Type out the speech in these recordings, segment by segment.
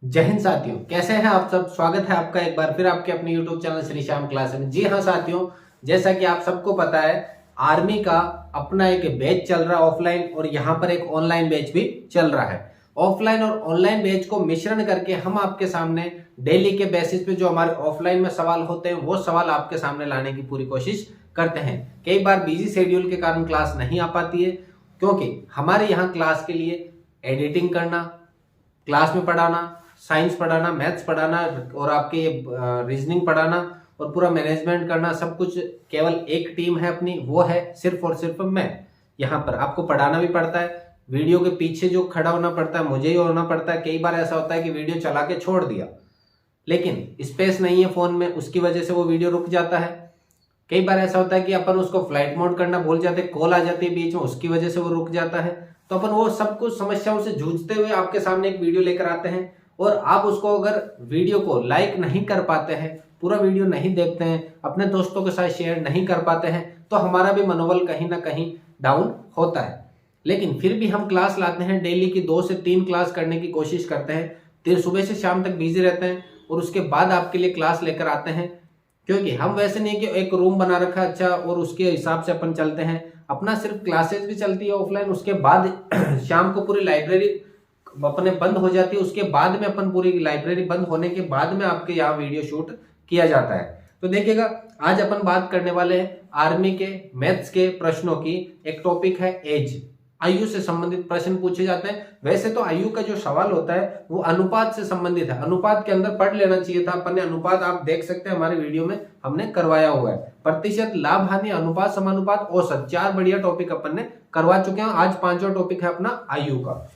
जय हिंद साथियों, कैसे हैं आप सब। स्वागत है आपका एक बार फिर आपके अपने YouTube channel Shri Shyam class में। जी हाँ साथियों, जैसा कि आप सबको पता है, आर्मी का अपना एक बैच चल रहा है ऑफलाइन, और यहाँ पर एक ऑनलाइन बैच भी चल रहा है। ऑफलाइन और ऑनलाइन बैच को मिश्रण करके हम आपके सामने डेली के बेसिस पे जो हमारे ऑफलाइन में सवाल होते हैं वो सवाल आपके सामने लाने की पूरी कोशिश करते हैं। कई बार बिजी शेड्यूल के कारण क्लास नहीं आ पाती है, क्योंकि हमारे यहाँ क्लास के लिए एडिटिंग करना, क्लास में पढ़ाना, साइंस पढ़ाना, मैथ्स पढ़ाना और आपके रीजनिंग पढ़ाना और पूरा मैनेजमेंट करना, सब कुछ केवल एक टीम है अपनी, वो है सिर्फ और सिर्फ मैं। यहाँ पर आपको पढ़ाना भी पड़ता है, वीडियो के पीछे जो खड़ा होना पड़ता है मुझे ही होना पड़ता है। कई बार ऐसा होता है कि वीडियो चला के छोड़ दिया, लेकिन स्पेस नहीं है फोन में, उसकी वजह से वो वीडियो रुक जाता है। कई बार ऐसा होता है कि अपन उसको फ्लाइट मोड करना भूल जाते, कॉल आ जाती है बीच में, उसकी वजह से वो रुक जाता है। तो अपन वो सब कुछ समस्याओं से जूझते हुए आपके सामने एक वीडियो लेकर आते हैं, और आप उसको अगर वीडियो को लाइक नहीं कर पाते हैं, पूरा वीडियो नहीं देखते हैं, अपने दोस्तों के साथ शेयर नहीं कर पाते हैं, तो हमारा भी मनोबल कहीं ना कहीं डाउन होता है। लेकिन फिर भी हम क्लास लाते हैं, डेली की 2 से 3 क्लास करने की कोशिश करते हैं। फिर सुबह से शाम तक बिजी रहते हैं और उसके बाद आपके लिए क्लास लेकर आते हैं, क्योंकि हम वैसे नहीं कि एक रूम बना रखा अच्छा और उसके हिसाब से अपन चलते हैं। अपना सिर्फ क्लासेस भी चलती है ऑफलाइन, उसके बाद शाम को पूरी लाइब्रेरी अपने बंद हो जाती है, उसके बाद में अपन पूरी लाइब्रेरी बंद होने के बाद में आपके यहाँ वीडियो शूट किया जाता है। तो देखिएगा, आज अपन बात करने वाले हैं आर्मी के मैथ्स के प्रश्नों की। एक टॉपिक है एज, आयु से संबंधित प्रश्न पूछे जाते हैं। वैसे तो आयु का जो सवाल होता है वो अनुपात से संबंधित है, अनुपात के अंदर पढ़ लेना चाहिए था अपन ने। अनुपात आप देख सकते हैं हमारे वीडियो में हमने करवाया हुआ है। प्रतिशत, लाभ हानि, अनुपात, समानुपात, औसत, 4 बढ़िया टॉपिक अपन ने करवा चुके हैं। आज 5वां टॉपिक है अपना आयु का।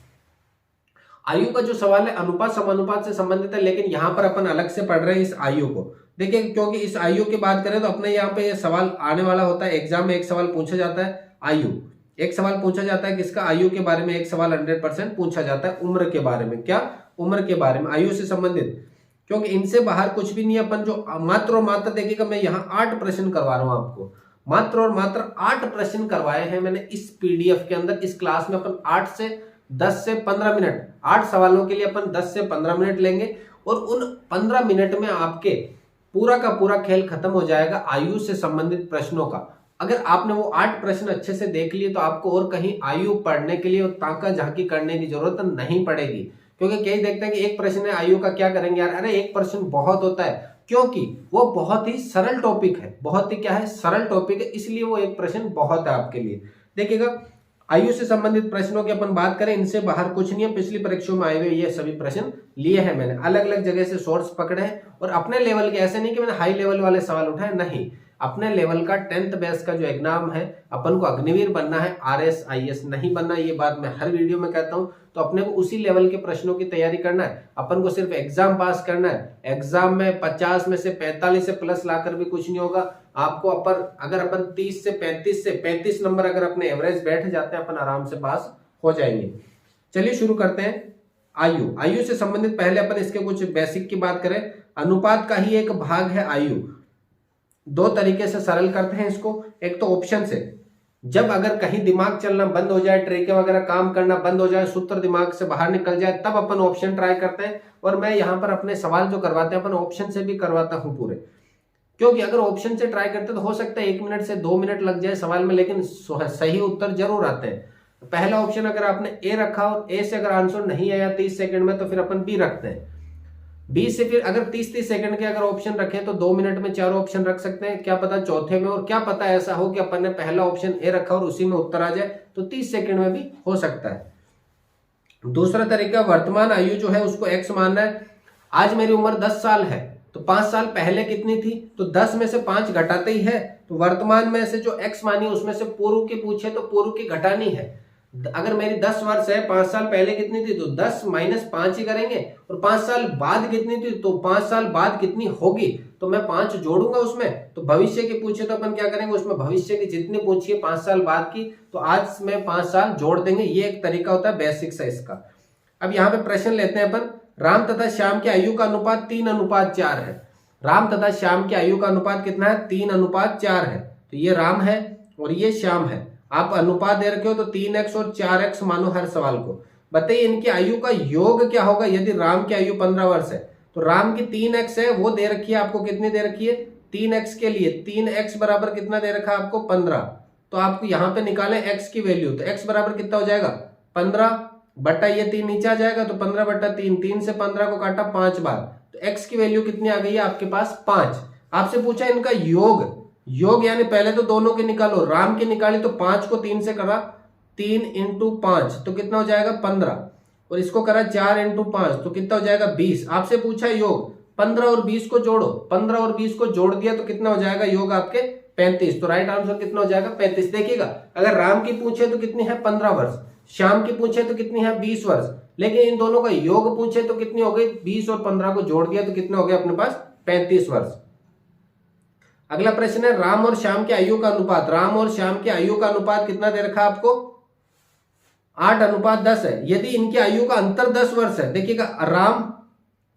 आयु का जो सवाल है अनुपात समानुपात से संबंधित है, लेकिन यहाँ पर अपन अलग से पढ़ रहे हैं इस आयु को। देखिए, क्योंकि इस आयु की बात करें तो अपने यहाँ पे ये सवाल आने वाला होता है एग्जाम में। एक सवाल पूछा जाता है आयु, एक सवाल पूछा जाता है किसका, आयु के बारे में। एक सवाल 100% पूछा जाता है उम्र के बारे में। क्या? उम्र के बारे में, आयु से संबंधित। क्योंकि इनसे बाहर कुछ भी नहीं। अपन जो मात्र और मात्र, देखिएगा मैं यहाँ 8 प्रश्न करवा रहा हूँ आपको, मात्र और मात्र 8 प्रश्न करवाए हैं मैंने इस पीडीएफ के अंदर। इस क्लास में अपन 10 से 15 मिनट, 8 सवालों के लिए अपन 10 से 15 मिनट लेंगे, और उन 15 मिनट में आपके पूरा का पूरा खेल खत्म हो जाएगा आयु से संबंधित प्रश्नों का। अगर आपने वो 8 प्रश्न अच्छे से देख लिए तो आपको और कहीं आयु पढ़ने के लिए और ताका झांकी करने की जरूरत नहीं पड़ेगी। क्योंकि कई देखते हैं कि एक प्रश्न है आयु का, क्या करेंगे यार। अरे एक प्रश्न बहुत होता है, क्योंकि वो बहुत ही सरल टॉपिक है, बहुत ही क्या है, सरल टॉपिक है, इसलिए वो एक प्रश्न बहुत है आपके लिए। देखिएगा, आयु से संबंधित प्रश्नों की अपन बात करें, इनसे बाहर कुछ नहीं है। पिछली परीक्षाओं में आए हुए ये सभी प्रश्न लिए हैं मैंने, अलग अलग जगह से सोर्स पकड़े हैं, और अपने लेवल के, ऐसे नहीं कि मैंने हाई लेवल वाले सवाल उठाए, नहीं। अपने लेवल का 10th बेस का जो एग्जाम है, अपन को अग्निवीर बनना है, RSIS नहीं बनना। ये बात मैं हर वीडियो में कहता हूं। तो अपने को उसी लेवल के प्रश्नों की तैयारी करना है। अपन को सिर्फ एग्जाम पास करना है। एग्जाम में 50 में से 45 से प्लस लाकर भी कुछ नहीं होगा आपको। अगर अपन 30 से 35 नंबर अगर अपने एवरेज बैठ जाते हैं, अपन आराम से पास हो जाएंगे। चलिए शुरू करते हैं। आयु से संबंधित पहले अपन इसके कुछ बेसिक की बात करें। अनुपात का ही एक भाग है आयु। 2 तरीके से सरल करते हैं इसको। एक तो ऑप्शन से, जब अगर कहीं दिमाग चलना बंद हो जाए, ट्रिकें वगैरह काम करना बंद हो जाए, सूत्र दिमाग से बाहर निकल जाए, तब अपन ऑप्शन ट्राई करते हैं। और मैं यहाँ पर अपने सवाल जो करवाते हैं अपन ऑप्शन से भी करवाता हूँ पूरे, क्योंकि अगर ऑप्शन से ट्राई करते तो हो सकता है 1 मिनट से 2 मिनट लग जाए सवाल में, लेकिन सही उत्तर जरूर आते हैं। पहला ऑप्शन अगर आपने ए रखा और ए से अगर आंसर नहीं आया 30 सेकंड में, तो फिर अपन बी रखते हैं। बी से फिर अगर 30 सेकंड के अगर ऑप्शन रखें तो 2 मिनट में 4 ऑप्शन रख सकते हैं, क्या पता चौथे में, और क्या पता ऐसा हो कि अपन ने पहला ऑप्शन ए रखा और उसी में उत्तर आ जाए, तो 30 सेकंड में भी हो सकता है। दूसरा तरीका, वर्तमान आयु जो है उसको एक्स मानना है। आज मेरी उम्र 10 साल है, तो 5 साल पहले कितनी थी, तो 10 में से 5 घटाते ही है। तो वर्तमान में से जो एक्स मानी उसमें से पूर्व की पूछे तो पूर्व की घटानी है। अगर मेरी 10 वर्ष है, 5 साल पहले कितनी थी, तो 10 - 5 ही करेंगे। और 5 साल बाद कितनी थी, तो 5 साल बाद कितनी होगी, तो मैं 5 जोड़ूंगा उसमें। तो भविष्य की पूछे तो अपन क्या करेंगे, उसमें भविष्य की जितनी पूछी है 5 साल बाद की, तो आज में 5 साल जोड़ देंगे। ये एक तरीका होता है बेसिक्स है इसका। अब यहाँ पे प्रश्न लेते हैं अपन। राम तथा श्याम की आयु का अनुपात 3:4 है। राम तथा श्याम की आयु का अनुपात कितना है, 3:4 है। तो ये राम है और ये श्याम है। आप अनुपात दे रखे हो तो 3x और 4x मानो हर सवाल को। बताइए इनकी आयु का योग क्या होगा। यदि राम की आयु 15 वर्ष है तो राम की 3x है, वो दे रखी है आपको, कितनी दे रखी है 3x के लिए 3x बराबर कितना दे रखा है आपको 15। तो आपको यहाँ पे निकालें x की वैल्यू, तो x बराबर कितना हो जाएगा 15 बट्टा ये 3 नीचे आ जाएगा तो 15 बट्टा 3, 3 से 15 को काटा 5 बार, तो x की वैल्यू कितनी आ गई है आपके पास 5। आपसे पूछा इनका योग यानी पहले तो दोनों के निकालो, राम की निकाली तो 5 को 3 से करा 3 इंटू 5 तो कितना हो जाएगा 15, और इसको करा 4 इंटू 5 तो कितना हो जाएगा 20। आपसे पूछा योग 15 और 20 को जोड़ो, 15 और 20 को जोड़ दिया तो कितना हो जाएगा योग आपके 35। तो राइट आंसर कितना हो जाएगा 35। देखिएगा अगर राम की पूछे तो कितनी है 15 वर्ष, श्याम की पूछे तो कितनी है 20 वर्ष, लेकिन इन दोनों का योग पूछे तो कितनी हो गई 20 और 15 को जोड़ दिया तो कितना हो गया अपने पास 35 वर्ष। अगला प्रश्न है राम और श्याम की आयु का अनुपात। राम और श्याम की आयु का अनुपात कितना दे रखा है आपको 8:10 है। यदि इनकी आयु का अंतर 10 वर्ष है, देखिएगा राम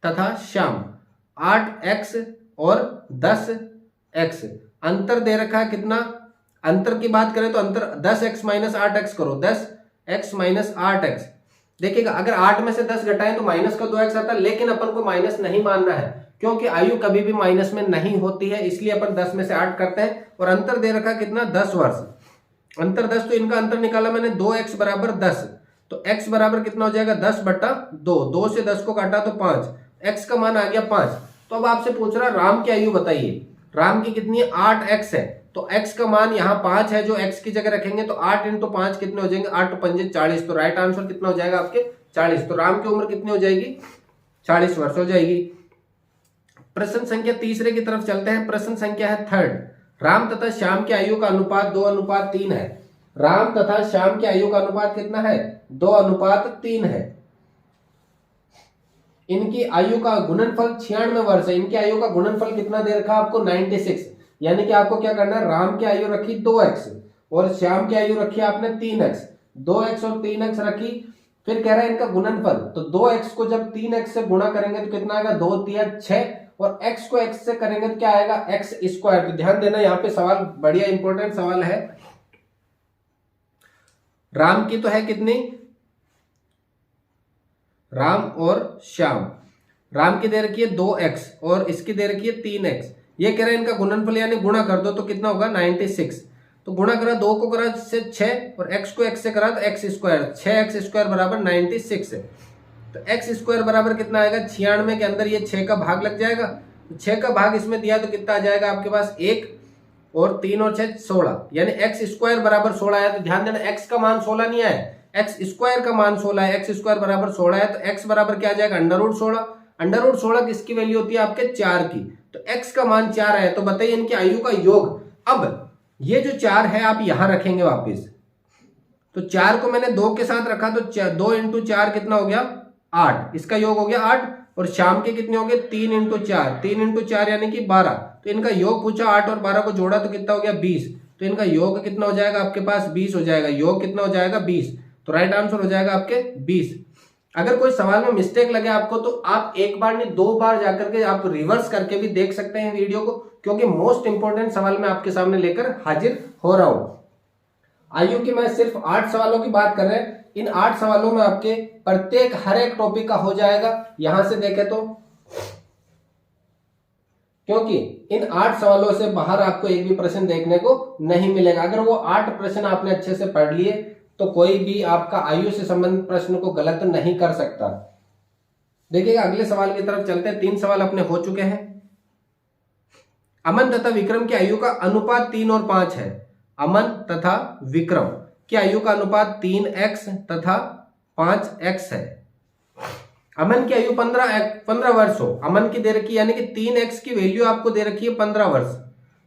तथा श्याम 8x और 10x अंतर दे रखा है कितना, अंतर की बात करें तो अंतर 10x माइनस 8x करो, 10x माइनस 8x। देखिएगा अगर 8 में से 10 घटाएं तो माइनस का 2x आता है, लेकिन अपन को माइनस नहीं मानना है क्योंकि आयु कभी भी माइनस में नहीं होती है, इसलिए अपन 10 में से 8 करते हैं। और अंतर दे रखा कितना 10 वर्ष, अंतर 10, तो इनका अंतर निकाला मैंने 2x बराबर 10, तो x बराबर कितना हो जाएगा 10 बट्टा 2, 2 से 10 को काटा तो 5, x का मान आ गया 5। तो अब आपसे पूछ रहा राम की आयु बताइए, राम की कितनी 8x है, तो x का मान यहाँ 5 है जो x की जगह रखेंगे तो 8 इंटू 5 कितने हो जाएंगे 8 पंजे 40, तो राइट आंसर कितना हो जाएगा आपके 40। तो राम की उम्र कितनी हो जाएगी 40 वर्ष हो जाएगी। प्रश्न संख्या तीसरे की तरफ चलते हैं। प्रश्न संख्या है 3rd, राम तथा श्याम की आयु का अनुपात 2:3 है। राम तथा श्याम की आयु का अनुपात कितना है 2:3 है। इनकी आयु का गुणनफल 96 वर्ष है। इनकी आयु का गुणनफल कितना दे रखा आपको 96, यानी कि आपको क्या करना है राम की आयु रखी 2x और श्याम की आयु रखी आपने 3x, 2x और 3x रखी, फिर कह रहा है इनका गुणनफल, तो 2x को जब 3x से गुणा करेंगे तो कितना आएगा 2 3 6, और x को x से करेंगे तो क्या आएगा x स्क्वायर। तो ध्यान देना यहाँ पे सवाल बढ़िया इंपॉर्टेंट सवाल है। राम की तो है कितनी, राम और श्याम, राम की दे रखी है 2x और इसकी दे रखी है 3x। ये कह रहा है इनका गुणनफल यानी गुणा कर दो तो कितना होगा 96, तो गुणा करा 2 को करा से 6 और x को x से करा तो x स्क्वायर, 6x स्क्वायर बराबर 96 है। तो x स्क्वायर बराबर कितना आएगा 96 के अंदर ये 6 का भाग लग जाएगा, तो 6 का भाग इसमें दिया तो कितना आ जाएगा आपके पास 1 और 3 और 6 16, यानी x स्क्वायर बराबर 16 है। तो ध्यान देना x का मान 16 नहीं आया, x स्क्वायर का मान 16 है, x स्क्वायर बराबर 16 है, तो x बराबर क्या आ जाएगा √16। √16 किसकी वैल्यू होती है आपके 4 की, तो x का मान 4 है। तो बताइए इनकी आयु का योग। अब ये जो 4 है आप यहां रखेंगे वापिस, तो 4 को मैंने 2 के साथ रखा तो 2 इंटू 4 कितना हो गया 8, इसका योग हो गया 8, और शाम के कितने हो गए 3 इंटू 4, 3 इंटू 4 यानी कि 12। तो इनका योग पूछा 8 और 12 को जोड़ा तो कितना हो गया 20, तो इनका योग कितना हो जाएगा आपके पास 20 हो जाएगा, योग कितना हो जाएगा 20, तो राइट आंसर हो जाएगा आपके 20। अगर कोई सवाल में मिस्टेक लगे आपको तो आप एक बार नहीं 2 बार जाकर के आप रिवर्स करके भी देख सकते हैं वीडियो को, क्योंकि मोस्ट इंपोर्टेंट सवाल मैं आपके सामने लेकर हाजिर हो रहा हूं। आयु की मैं सिर्फ 8 सवालों की बात कर रहे हैं, इन 8 सवालों में आपके प्रत्येक हर एक टॉपिक का हो जाएगा। यहां से देखें तो, क्योंकि इन 8 सवालों से बाहर आपको एक भी प्रश्न देखने को नहीं मिलेगा। अगर वो 8 प्रश्न आपने अच्छे से पढ़ लिए तो कोई भी आपका आयु से संबंधित प्रश्न को गलत नहीं कर सकता। देखिएगा अगले सवाल की तरफ चलते हैं। 3 सवाल अपने हो चुके हैं। अमन तथा विक्रम की आयु का अनुपात 3 और 5 है। अमन तथा विक्रम की आयु का अनुपात 3x तथा 5x है। अमन की आयु 15 वर्ष हो, अमन की दे रखी यानी कि 3x की वैल्यू आपको दे रखी है 15 वर्ष,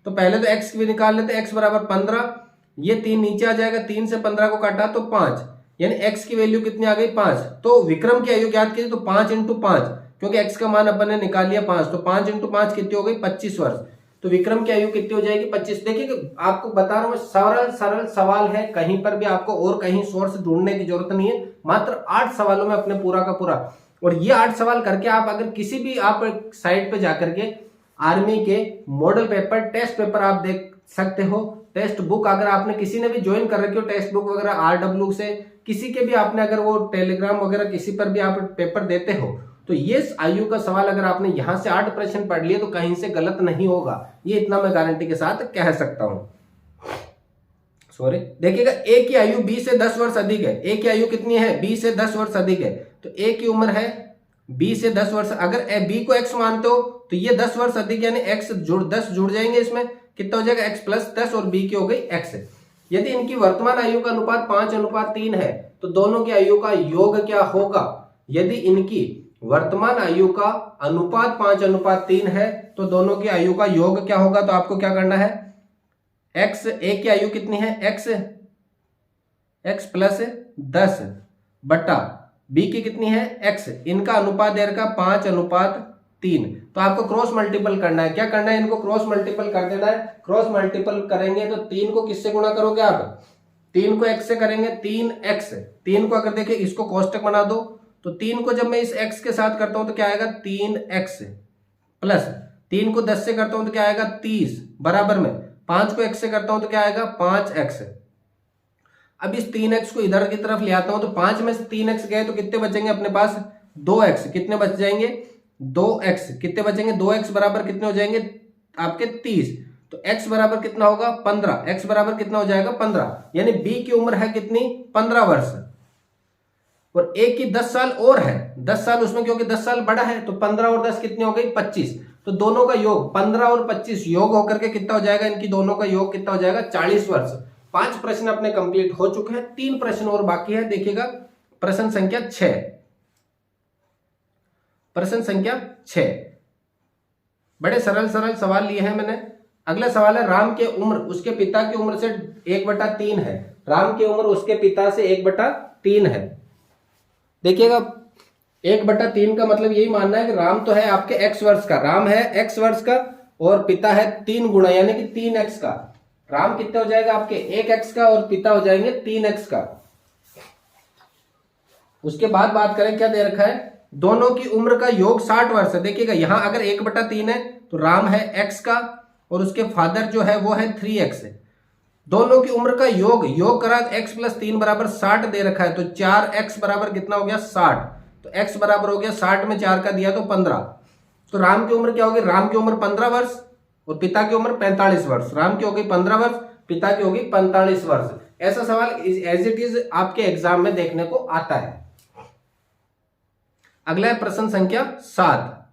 तो पहले तो x की भी निकाल लेते, x बराबर 15, ये 3 नीचे आ जाएगा, 3 से 15 को काटा तो 5, यानी x की वैल्यू कितनी आ गई 5। तो विक्रम की आयु ज्ञात कीजिए, तो 5 इंटू 5, क्योंकि x का मान अपन ने निकाल लिया 5, तो 5 इंटू 5 कितनी हो गई 25 वर्ष। तो विक्रम की आयु कितनी हो जाएगी 25। देखिए आपको बता रहा हूं सरल सवाल है, कहीं पर भी आपको और कहीं सोर्स ढूंढने की जरूरत नहीं है, मात्र 8 सवालों में अपने पूरा का पूरा। और ये 8 सवाल करके आप अगर किसी भी आप साइट पे जाकर के आर्मी के मॉडल पेपर टेस्ट पेपर आप देख सकते हो, टेक्स्ट बुक अगर आपने किसी ने भी ज्वाइन कर रखी हो टेक्स्ट बुक वगैरह RW से, किसी के भी आपने अगर वो टेलीग्राम वगैरह किसी पर भी आप पेपर देते हो, तो ये आयु का सवाल अगर आपने यहां से 8 प्रश्न पढ़ लिए तो कहीं से गलत नहीं होगा, ये इतना मैं गारंटी के साथ कह सकता हूं। सॉरी, देखिएगा ए की आयु 20 से 10 वर्ष अधिक है। ए की आयु कितनी है? 20 से 10 वर्ष अधिक है। तो ए की उम्र है 20 से 10 वर्ष। अगर बी को x मानते हो तो ये 10 वर्ष अधिक यानी x जुड़ 10 जुड़ जाएंगे, इसमें कितना हो जाएगा x प्लस 10 और बी की हो गई x। यदि इनकी वर्तमान आयु का अनुपात 5:3 है तो दोनों की आयु का योग क्या होगा? यदि इनकी वर्तमान आयु का अनुपात 5:3 है तो दोनों की आयु का योग क्या होगा? तो आपको क्या करना है, x, ए की आयु कितनी है? x प्लस 10 बटा बी की कितनी है? x। इनका अनुपात दे रखा 5:3, तो आपको क्रॉस मल्टीपल करना है। क्या करना है? इनको क्रॉस मल्टीपल कर देना है। क्रॉस मल्टीपल करेंगे तो 3 को किससे गुणा करोगे आप? 3 को x से करेंगे, 3x। 3 को अगर देखें इसको कोष्टक बना दो तो 3 को जब मैं इस x के साथ करता हूं तो क्या आएगा? 3x प्लस 3 को 10 से करता हूं तो क्या आएगा? 30 बराबर में 5 को x से करता हूं तो क्या आएगा? 5x। अब इस 3x को इधर की तरफ ले आता हूं तो 5 में से 3x गए तो कितने बचेंगे अपने पास? 2x। कितने बच जाएंगे? 2x। कितने बचेंगे? 2x बराबर कितने हो जाएंगे आपके? 30। तो x बराबर कितना होगा? 15। x बराबर कितना हो जाएगा? 15। यानी b की उम्र है कितनी? 15 वर्ष। और a की 10 साल और है, 10 साल उसमें क्योंकि 10 साल बड़ा है तो 15 और 10 कितनी हो गई? 25। तो दोनों का योग 15 और 25 योग होकर के कितना हो जाएगा? इनकी दोनों का योग कितना हो जाएगा? 40 वर्ष। 5 प्रश्न अपने कंप्लीट हो चुके हैं, 3 प्रश्न और बाकी है। देखिएगा प्रश्न संख्या 6। प्रश्न संख्या 6 बड़े सरल सरल सवाल लिए हैं मैंने। अगला सवाल है, राम के उम्र उसके पिता की उम्र से 1/3 है। राम की उम्र उसके पिता से 1/3 है। देखिएगा 1/3 का मतलब यही मानना है कि राम तो है आपके x वर्ष का, राम है x वर्ष का और पिता है 3 गुना यानी कि 3x का। राम कितने हो जाएगा आपके? 1x का और पिता हो जाएंगे 3x का। उसके बाद बात करें क्या दे रखा है? दोनों की उम्र का योग 60 वर्ष है। देखिएगा यहां अगर 1/3 है तो राम है x का और उसके फादर जो है वो है 3x। दोनों की उम्र का योग करा x प्लस 3 बराबर 60 दे रखा है। तो 4x बराबर कितना हो गया? 60। तो x बराबर हो गया 60 में 4 का दिया तो 15। तो राम की उम्र क्या होगी? राम की उम्र 15 वर्ष और पिता की उम्र 45 वर्ष। राम की हो गई 15 वर्ष, पिता की होगी 45 वर्ष। ऐसा सवाल एज इट इज आपके एग्जाम में देखने को आता है। अगला है प्रश्न संख्या 7।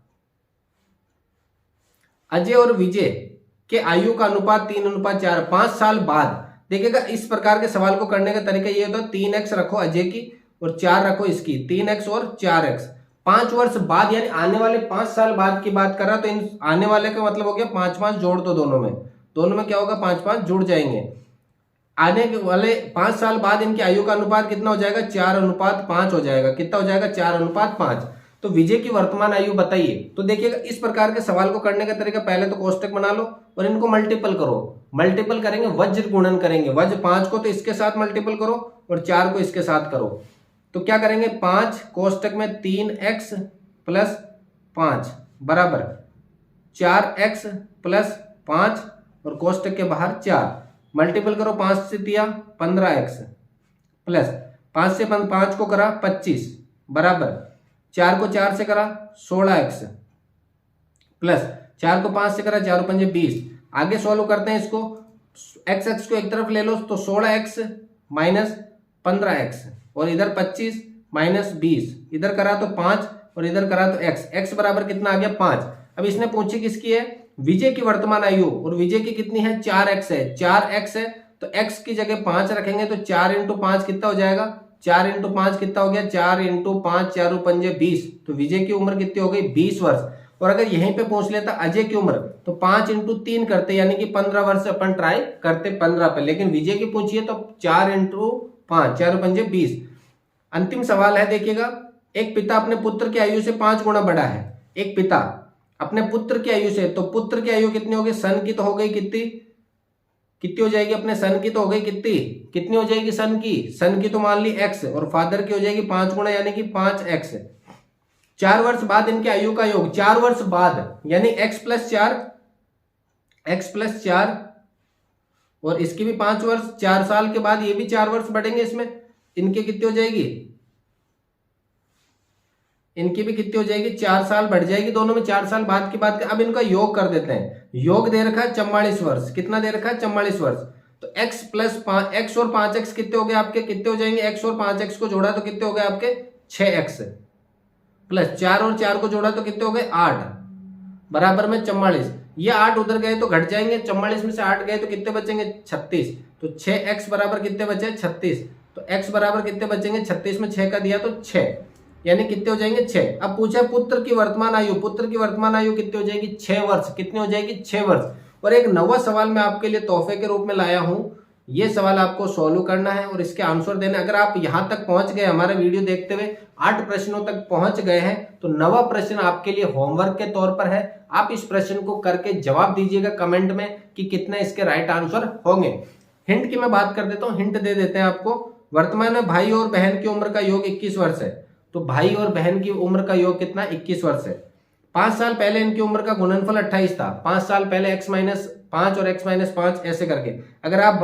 अजय और विजय के आयु का अनुपात 3:4 5 साल बाद। देखिएगा इस प्रकार के सवाल को करने का तरीका ये होता है, 3x रखो अजय की और 4 रखो इसकी, 3x और 4x। 5 वर्ष बाद यानी आने वाले 5 साल बाद की बात कर रहा, तो इन आने वाले का मतलब हो गया 5 जोड़ दो दोनों में क्या होगा? 5 जुड़ जाएंगे। आने वाले 5 साल बाद इनकी आयु का अनुपात कितना हो जाएगा? 4:5 हो जाएगा। कितना हो जाएगा? 4:5। तो विजय की वर्तमान आयु बताइए। तो देखिएगा इस प्रकार के सवाल को करने का तरीका, पहले तो कोष्टक बना लो और इनको मल्टीपल करो। मल्टीपल करेंगे, वज्र गुणन करेंगे। वज्र 5 को तो इसके साथ मल्टीपल करो और 4 को इसके साथ करो। तो क्या करेंगे? 5 कोष्टक में 3x प्लस 5 बराबर 4x प्लस 5 और कोष्टक के बाहर 4 मल्टीपल करो। 5 से दिया 15x प्लस 5 से 5 को करा 25 बराबर 4 को 4 से करा 16x प्लस 4 को 5 से करा 4 5 20। आगे सॉल्व करते हैं इसको। x को एक तरफ ले लो तो 16x माइनस 15x और इधर 25 माइनस 20, इधर करा तो 5 और इधर करा तो x बराबर कितना आ गया? 5। अब इसने पूछी किसकी है? विजय की वर्तमान आयु, और विजय की कितनी है? 4x है। 4x है तो x की जगह 5 रखेंगे तो 4 × 5 कितना हो जाएगा? 4 × 5 कितना हो गया? 4 × 5 4 5 20। तो विजय की उम्र कितनी हो गई? 20 वर्ष। और अगर यहीं पे पूछ लेता अजय की उम्र तो 5 × 3 करते यानी कि 15 वर्ष अपन ट्राई करते 15 पे, लेकिन विजय की पूछिए तो 4 × 5 4 5 20। अंतिम सवाल है, देखिएगा एक पिता अपने पुत्र की आयु से 5 गुना बड़ा है। एक पिता अपने पुत्र की आयु से, तो पुत्र की आयु कितनी हो गई? सन की तो हो गई कितनी हो जाएगी? अपने सन की तो हो गई कितनी हो जाएगी? सन की तो मान ली x और फादर की हो जाएगी 5 गुना यानी कि 5x। 4 वर्ष बाद इनके आयु का योग, 4 वर्ष बाद यानी x प्लस 4 और इसकी भी 5 वर्ष, 4 साल के बाद ये भी 4 वर्ष बढ़ेंगे इसमें, इनके कितनी हो जाएगी, इनकी भी कितनी हो जाएगी, 4 साल बढ़ जाएगी दोनों में, 4 साल बाद की बात। अब इनका योग कर देते हैं, योग दे रखा है 44 वर्ष, कितना दे रखा है 44 वर्ष, तो x प्लस 5 x और 5x कितने हो गए आपके, कितने हो जाएंगे, x और 5x को जोड़ा तो कितने हो गए आपके 6x, प्लस 4 और 4 को जोड़ा तो कितने हो गए 8, बराबर में 44। ये 8 उधर गए तो घट जाएंगे, 44 में से 8 गए तो कितने बचेंगे 36, तो 6x बराबर कितने बचे 36, तो x बराबर कितने बचेंगे 36 में 6 का दिया तो 6, यानी कितने हो जाएंगे 6। अब पूछा पुत्र की वर्तमान आयु, पुत्र की वर्तमान आयु कितनी हो जाएगी 6 वर्ष, कितनी हो जाएगी 6 वर्ष। और एक नवा सवाल मैं आपके लिए तोहफे के रूप में लाया हूं, ये सवाल आपको सॉल्व करना है और इसके आंसर देने। अगर आप यहां तक पहुंच गए, हमारे वीडियो देखते हुए 8 प्रश्नों तक पहुंच गए हैं, तो नवा प्रश्न आपके लिए होमवर्क के तौर पर है। आप इस प्रश्न को करके जवाब दीजिएगा कमेंट में कि कितने इसके राइट आंसर होंगे। हिंट की मैं बात कर देता हूं, हिंट दे देते हैं आपको। वर्तमान में भाई और बहन की उम्र का योग 21 वर्ष है, तो भाई और बहन की उम्र का योग कितना 21 वर्ष है। 5 साल पहले इनकी उम्र का गुणनफल 28 था, 5 साल पहले x-5 और x-5 ऐसे करके। अगर आप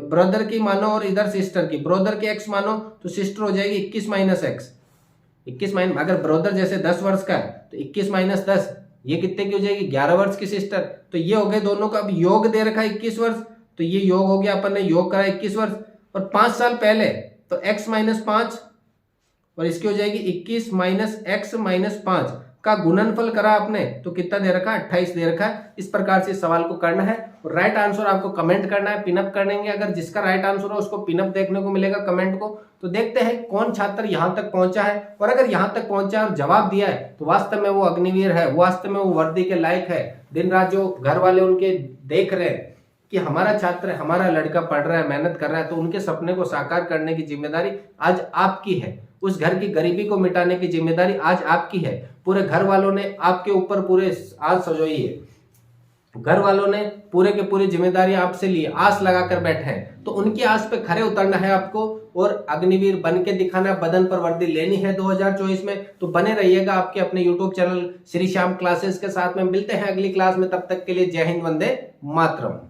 ब्रदर की मानो और इधर सिस्टर की, ब्रदर की x मानो तो सिस्टर हो जाएगी 21 माइनस x, 21 माइनस, अगर ब्रदर जैसे 10 वर्ष का है तो 21 माइनस 10, ये कितने की हो जाएगी 11 वर्ष की सिस्टर। तो ये हो गए दोनों का। अब योग दे रखा है 21 वर्ष, तो ये योग हो गया, अपन ने योग करा 21 वर्ष। और 5 साल पहले तो x-5 और इसकी हो जाएगी 21 माइनस x-5 का गुणनफल करा आपने तो कितना दे रखा है 28 दे रखा है। इस प्रकार से इस सवाल को करना है और राइट आंसर आपको कमेंट करना है, पिनअप करेंगे। अगर जिसका राइट आंसर हो उसको पिनअप देखने को मिलेगा कमेंट को। तो देखते हैं कौन छात्र यहां तक पहुंचा है, और अगर यहां तक पहुंचा है और जवाब दिया है तो वास्तव में वो अग्निवीर है, वास्तव में वो वर्दी के लायक है। दिन रात जो घर वाले उनके देख रहे हैं कि हमारा छात्र, हमारा लड़का पढ़ रहा है, मेहनत कर रहा है, तो उनके सपने को साकार करने की जिम्मेदारी आज आपकी है। उस घर की गरीबी को मिटाने की जिम्मेदारी आज आपकी है। पूरे घर वालों ने आपके ऊपर पूरे आस सजोई है, घर वालों ने पूरे के पूरी जिम्मेदारी आपसे ली, आस लगाकर बैठे हैं, तो उनकी आस पे खरे उतरना है आपको और अग्निवीर बन के दिखाना, बदन पर वर्दी लेनी है 2024 में। तो बने रहिएगा आपके अपने YouTube channel Shri Shyam classes के साथ में। मिलते हैं अगली क्लास में, तब तक के लिए जय हिंद, वंदे मातरम।